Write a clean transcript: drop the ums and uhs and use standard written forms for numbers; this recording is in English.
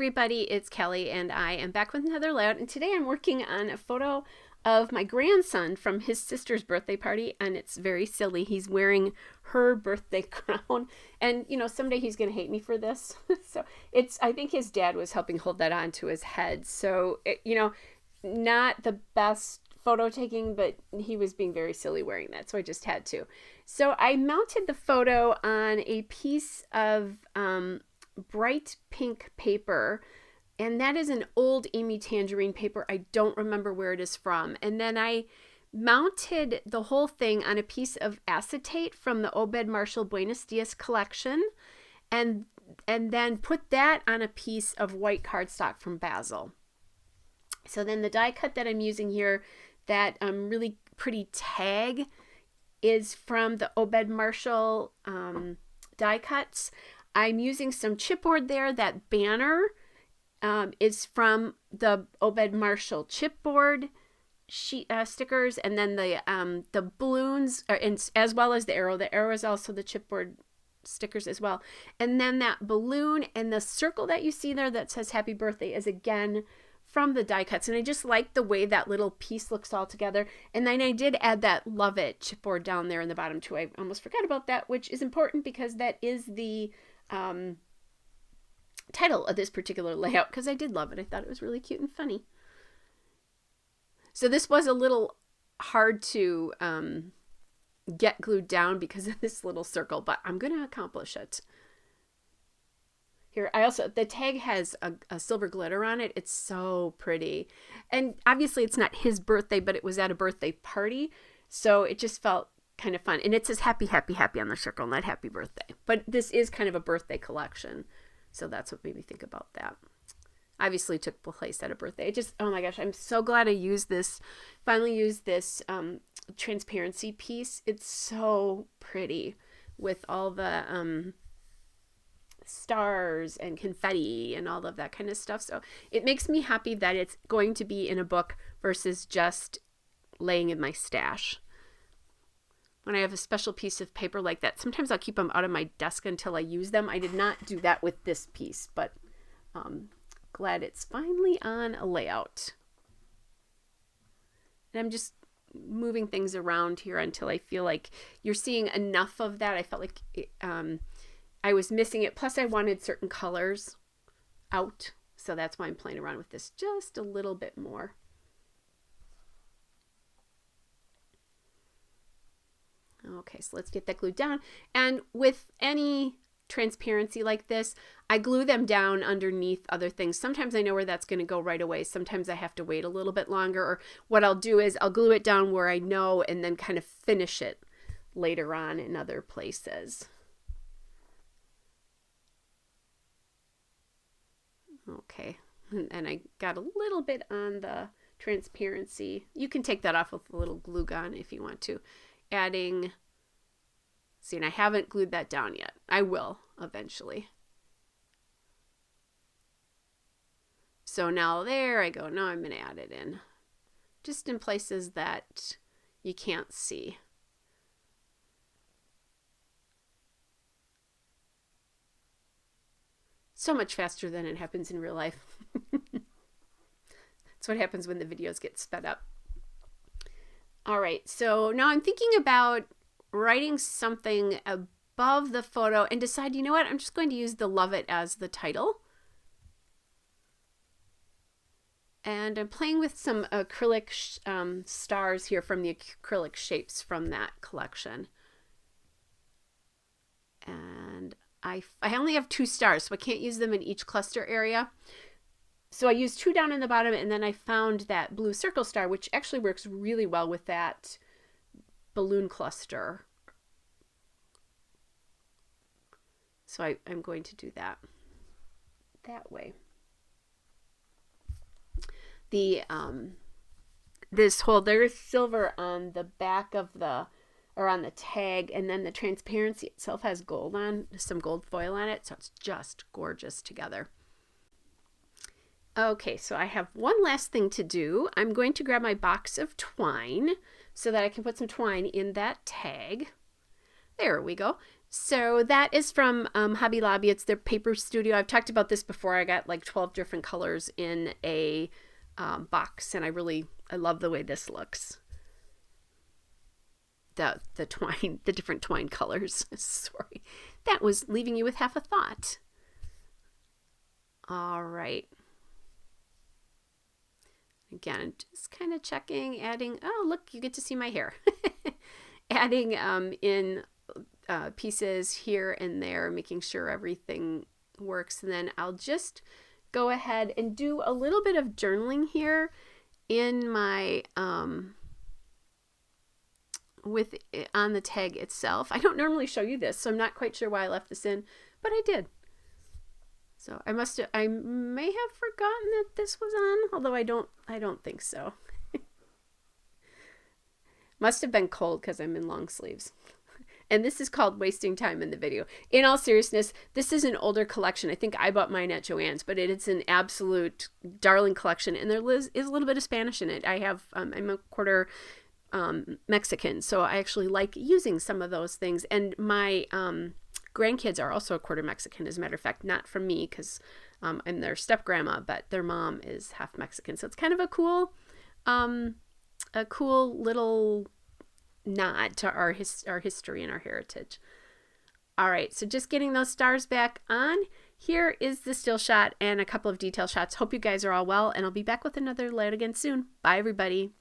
everybody, it's Kelly and I am back with another layout, and today I'm working on a photo of my grandson from his sister's birthday party, and it's very silly. He's wearing her birthday crown, and you know, someday he's gonna hate me for this. So I think his dad was helping hold that on to his head, so not the best photo taking, but he was being very silly wearing that, so I just had to. So I mounted the photo on a piece of bright pink paper, and that is an old Amy Tangerine paper. I don't remember where it is from. And then I mounted the whole thing on a piece of acetate from the Obed Marshall Buenos Dias collection, and then put that on a piece of white cardstock from Basil. So then the die cut that I'm using here, that really pretty tag, is from the Obed Marshall die cuts. I'm using some chipboard there. That banner is from the Obed Marshall chipboard stickers, and then the balloons, as well as the arrow. The arrow is also the chipboard stickers as well. And then that balloon and the circle that you see there that says happy birthday is again from the die cuts. And I just like the way that little piece looks all together. And then I did add that Love It chipboard down there in the bottom too. I almost forgot about that, which is important because that is the title of this particular layout, because I did love it. I thought it was really cute and funny. So this was a little hard to get glued down because of this little circle, but I'm going to accomplish it. Here, the tag has a silver glitter on it. It's so pretty. And obviously it's not his birthday, but it was at a birthday party, so it just felt kind of fun. And it says happy, happy, happy on the circle, not happy birthday. But this is kind of a birthday collection, so that's what made me think about that. Obviously took place at a birthday. Oh my gosh, I'm so glad I finally used this transparency piece. It's so pretty with all the stars and confetti and all of that kind of stuff. So it makes me happy that it's going to be in a book versus just laying in my stash. When I have a special piece of paper like that, sometimes I'll keep them out of my desk until I use them. I did not do that with this piece, but glad it's finally on a layout. And I'm just moving things around here until I feel like you're seeing enough of that. I felt like I was missing it. Plus I wanted certain colors out, so that's why I'm playing around with this just a little bit more. Okay, so let's get that glued down. And with any transparency like this, I glue them down underneath other things. Sometimes I know where that's going to go right away. Sometimes I have to wait a little bit longer, or what I'll do is I'll glue it down where I know and then kind of finish it later on in other places. Okay, and I got a little bit on the transparency. You can take that off with a little glue gun if you want to. See, and I haven't glued that down yet. I will eventually. So now there I go. Now I'm going to add it in, just in places that you can't see. So much faster than it happens in real life. That's what happens when the videos get sped up. All right, so now I'm thinking about writing something above the photo and decide, you know what, I'm just going to use the Love It as the title. And I'm playing with some acrylic stars here from the acrylic shapes from that collection. And I only have 2 stars, so I can't use them in each cluster area. So I used 2 down in the bottom, and then I found that blue circle star, which actually works really well with that balloon cluster. So I'm going to do that way. There's silver on the back of on the tag, and then the transparency itself has gold some gold foil on it, so it's just gorgeous together. Okay, so I have one last thing to do. I'm going to grab my box of twine so that I can put some twine in that tag. There we go. So that is from Hobby Lobby. It's their paper studio. I've talked about this before. I got like 12 different colors in a box, and I love the way this looks. The twine, the different twine colors. Sorry, that was leaving you with half a thought. All right. Again, just kind of checking, adding. Oh, look, you get to see my hair. Adding in pieces here and there, making sure everything works. And then I'll just go ahead and do a little bit of journaling here in my on the tag itself. I don't normally show you this, so I'm not quite sure why I left this in, but I did. So I may have forgotten that this was on, although I don't think so. Must have been cold because I'm in long sleeves. And this is called Wasting Time in the Video. In all seriousness, this is an older collection. I think I bought mine at Joann's, but it's an absolute darling collection. And there is a little bit of Spanish in it. I'm a quarter Mexican, so I actually like using some of those things. And my grandkids are also a quarter Mexican, as a matter of fact, not from me because I'm their step grandma, but their mom is half Mexican. So it's kind of a cool little nod to our history and our heritage. All right, so just getting those stars back on. Here is the still shot and a couple of detail shots. Hope you guys are all well, and I'll be back with another layout again soon. Bye, everybody.